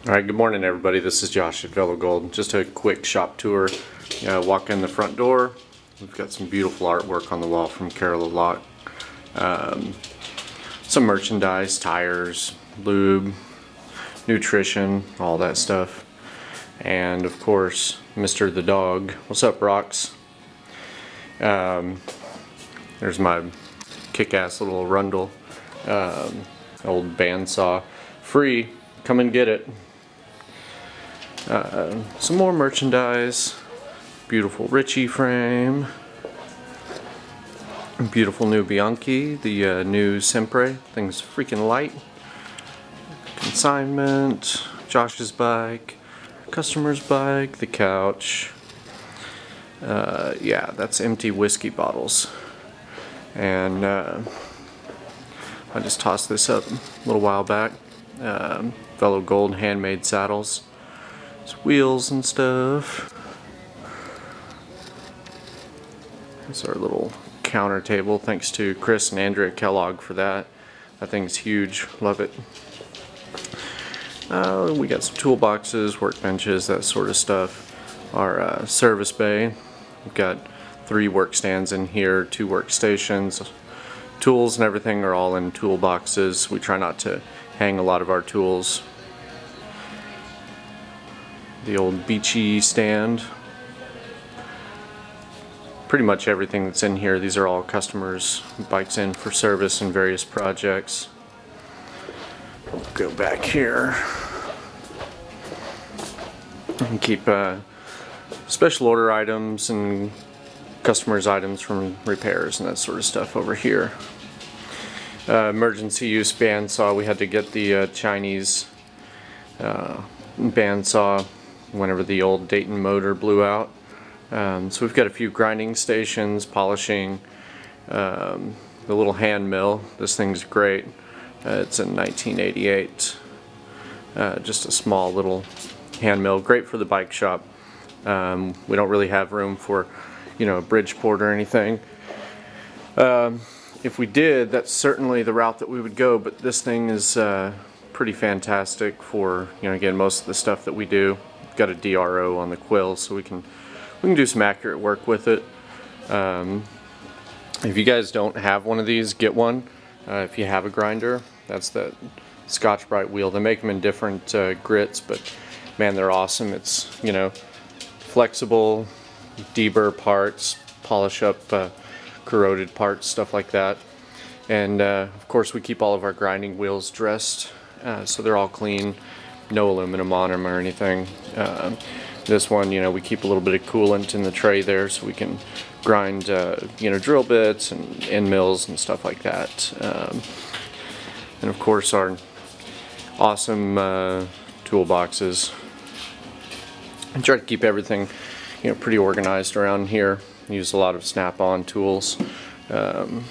Alright, good morning everybody. This is Josh at Velo Gold. Just a quick shop tour. Walk in the front door. We've got some beautiful artwork on the wall from Carol Lott. Some merchandise, tires, lube, nutrition, all that stuff. And of course, Mr. the dog. What's up, Rocks? There's my kick-ass little Rundle. Old bandsaw. Free. Come and get it. Some more merchandise, beautiful Ritchie frame, beautiful new Bianchi, the new Sempre, thing's freaking light, consignment, Josh's bike, customer's bike, the couch, yeah, that's empty whiskey bottles, and I just tossed this up a little while back, Velo Gold handmade saddles. Wheels and stuff. That's our little counter table. Thanks to Chris and Andrea Kellogg for that. That thing's huge. Love it. We got some toolboxes, workbenches, that sort of stuff. Our service bay. We've got 3 workstands in here, 2 workstations. Tools and everything are all in toolboxes. We try not to hang a lot of our tools. The old beachy stand. Pretty much everything that's in here, these are all customers' bikes in for service and various projects. We'll go back here and keep special order items and customers' items from repairs and that sort of stuff over here. Emergency use bandsaw. We had to get the Chinese bandsaw whenever the old Dayton motor blew out. So we've got a few grinding stations, polishing, the little hand mill. This thing's great. It's a 1988. Just a small little hand mill, great for the bike shop. We don't really have room for, a Bridgeport or anything. If we did, that's certainly the route that we would go, but this thing is pretty fantastic for, again, most of the stuff that we do. Got a DRO on the quill, so we can do some accurate work with it. If you guys don't have one of these, get one. If you have a grinder, that's the Scotch-Brite wheel. They make them in different grits, but man, they're awesome. It's flexible, deburr parts, polish up corroded parts, stuff like that. And of course, we keep all of our grinding wheels dressed, so they're all clean. No aluminum on them or anything. This one, we keep a little bit of coolant in the tray there, so we can grind, drill bits and end mills and stuff like that. And of course, our awesome toolboxes. I try to keep everything, pretty organized around here. Use a lot of snap-on tools. Every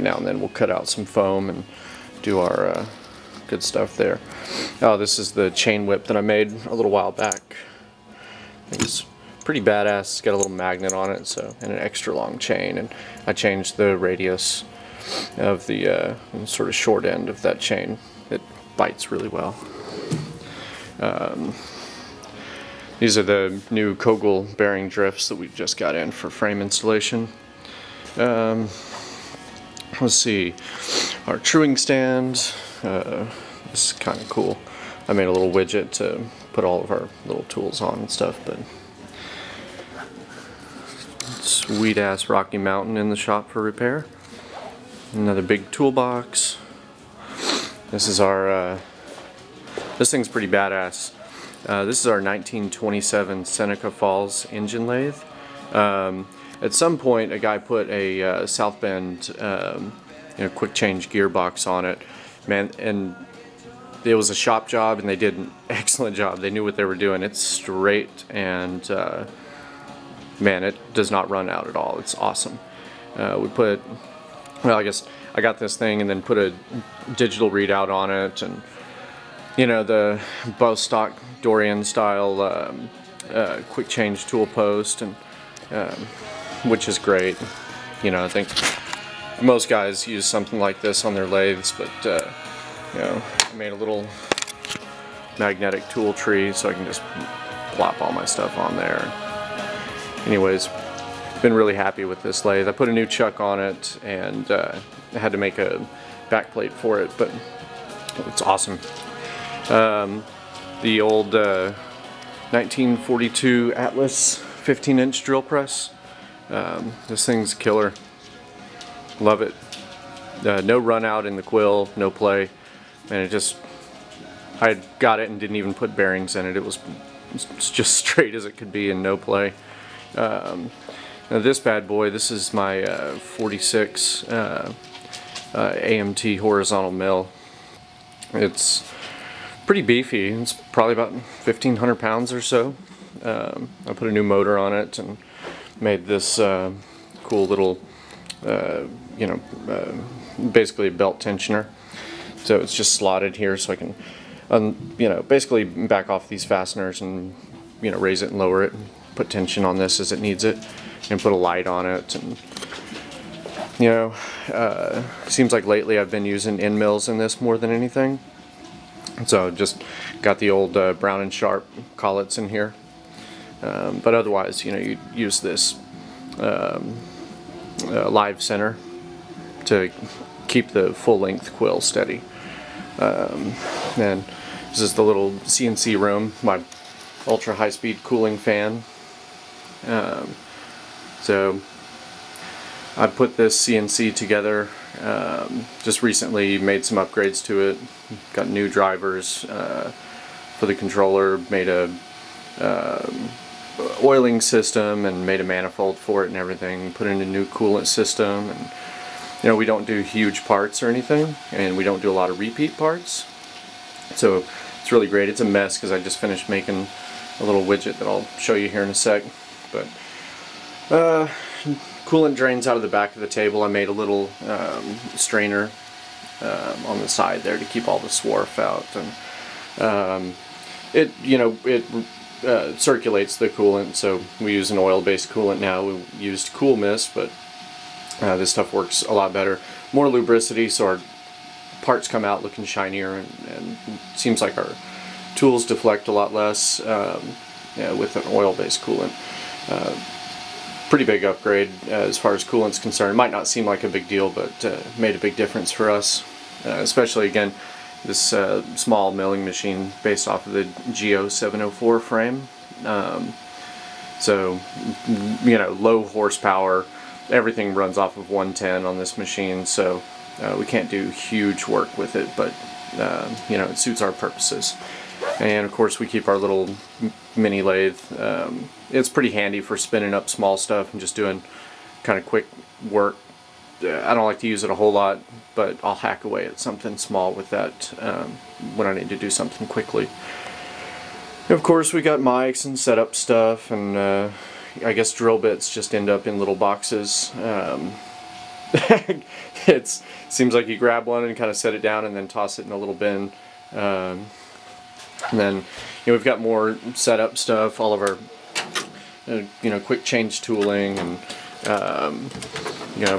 now and then we'll cut out some foam and do our good stuff there. Oh, this is the chain whip that I made a little while back. It's pretty badass. It's got a little magnet on it, and an extra long chain. And I changed the radius of the sort of short end of that chain. It bites really well. These are the new Kogel bearing drifts that we just got in for frame installation. Let's see, our truing stand. This is kind of cool. I made a little widget to put all of our little tools on and stuff, but sweet ass Rocky Mountain in the shop for repair. Another big toolbox. This is our, this thing's pretty badass. This is our 1927 Seneca Falls engine lathe. At some point, a guy put a South Bend, quick change gearbox on it. Man, and it was a shop job, and they did an excellent job. They knew what they were doing. It's straight, and man, it does not run out at all. It's awesome. I guess I got this thing and then put a digital readout on it, and the bow stock Dorian style quick change tool post, and which is great. I think most guys use something like this on their lathes, but I made a little magnetic tool tree, so I can just plop all my stuff on there. Anyways, been really happy with this lathe. I put a new chuck on it, and I had to make a back plate for it, but it's awesome. The old 1942 Atlas 15-inch drill press. This thing's killer. Love it. No run out in the quill, no play, and it just, I got it and didn't even put bearings in it. It was just straight as it could be and no play. Now this bad boy, this is my 46 AMT horizontal mill. It's pretty beefy. It's probably about 1,500 pounds or so. I put a new motor on it and made this cool little, basically a belt tensioner. So it's just slotted here, so I can, basically back off these fasteners and, raise it and lower it, and put tension on this as it needs it, and put a light on it. And seems like lately I've been using end mills in this more than anything. So just got the old Brown and Sharp collets in here. But otherwise, you use this live center to keep the full length quill steady. And this is the little CNC room, my ultra high speed cooling fan. So I put this CNC together just recently, made some upgrades to it, got new drivers for the controller, made a oiling system and made a manifold for it and everything, put in a new coolant system, and we don't do huge parts or anything, and we don't do a lot of repeat parts, so it's really great. It's a mess because I just finished making a little widget that I'll show you here in a sec, but coolant drains out of the back of the table. I made a little strainer on the side there to keep all the swarf out, and it circulates the coolant, so we use an oil-based coolant now. We used Cool Mist, but this stuff works a lot better. More lubricity, so our parts come out looking shinier, and it seems like our tools deflect a lot less with an oil-based coolant. Pretty big upgrade as far as coolant's concerned. It might not seem like a big deal, but made a big difference for us, especially again this small milling machine based off of the Geo 704 frame. So low horsepower, everything runs off of 110 on this machine, so we can't do huge work with it, but it suits our purposes. And of course we keep our little mini lathe. It's pretty handy for spinning up small stuff and just doing kind of quick work. I don't like to use it a whole lot, but I'll hack away at something small with that when I need to do something quickly. And of course we got mics and setup stuff, and I guess drill bits just end up in little boxes. It seems like you grab one and kind of set it down and then toss it in a little bin. And then we've got more setup stuff, all of our quick change tooling, and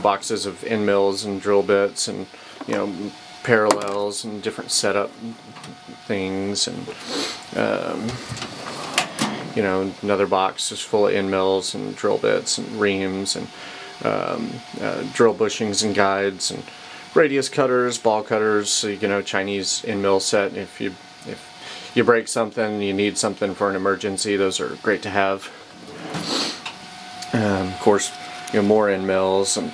boxes of end mills and drill bits, and parallels and different setup things, and another box just full of end mills and drill bits and reams, and drill bushings and guides, and radius cutters, ball cutters, so Chinese end mill set. If you break something, you need something for an emergency, those are great to have. Of course, more end mills, and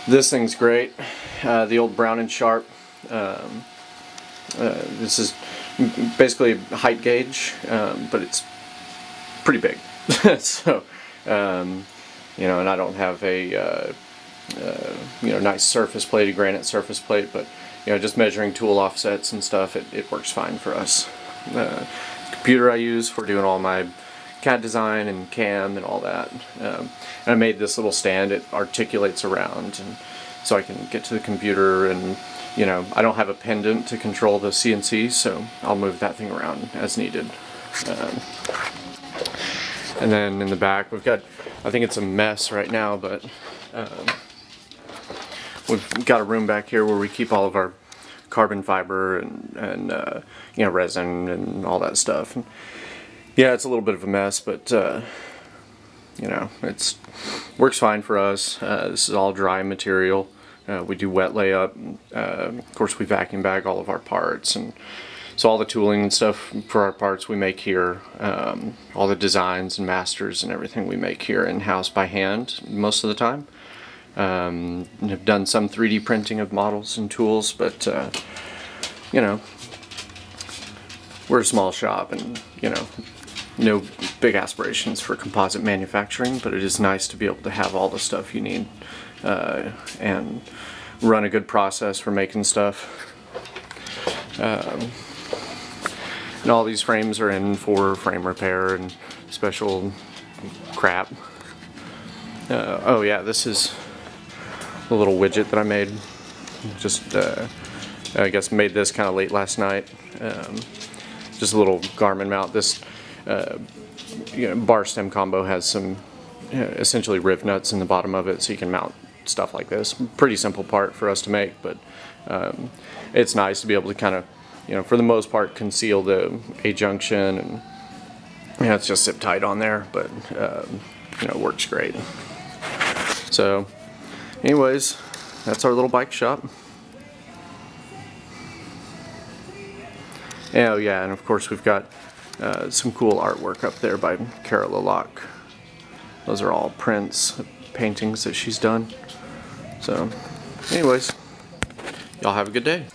this thing's great. The old Brown and Sharp. This is basically a height gauge, but it's pretty big. So, and I don't have a nice surface plate, a granite surface plate, but just measuring tool offsets and stuff, it works fine for us. The computer I use for doing all my CAD design and CAM and all that. And I made this little stand. It articulates around, and so I can get to the computer, and I don't have a pendant to control the CNC, so I'll move that thing around as needed. And then in the back we've got, I think it's a mess right now, but we've got a room back here where we keep all of our carbon fiber and you know, resin and all that stuff. And yeah, it's a little bit of a mess, but you know, it's works fine for us. This is all dry material. We do wet layup. Of course, we vacuum bag all of our parts, and so all the tooling and stuff for our parts we make here. All the designs and masters and everything we make here in-house by hand most of the time. Have done some 3D printing of models and tools, but you know, we're a small shop, and you know, no big aspirations for composite manufacturing, but it is nice to be able to have all the stuff you need and run a good process for making stuff. And all these frames are in for frame repair and special crap. Oh yeah, this is a little widget that I made. Just I guess made this kind of late last night. Just a little Garmin mount. This you know, bar stem combo has some essentially riv nuts in the bottom of it, so you can mount stuff like this. Pretty simple part for us to make, but it's nice to be able to kind of, you know, for the most part conceal the A junction, and you know, it's just zip tight on there, but you know, it works great. So anyways, that's our little bike shop. Oh yeah, and of course we've got some cool artwork up there by Cara Laloc. Those are all prints, paintings that she's done. So anyways, y'all have a good day.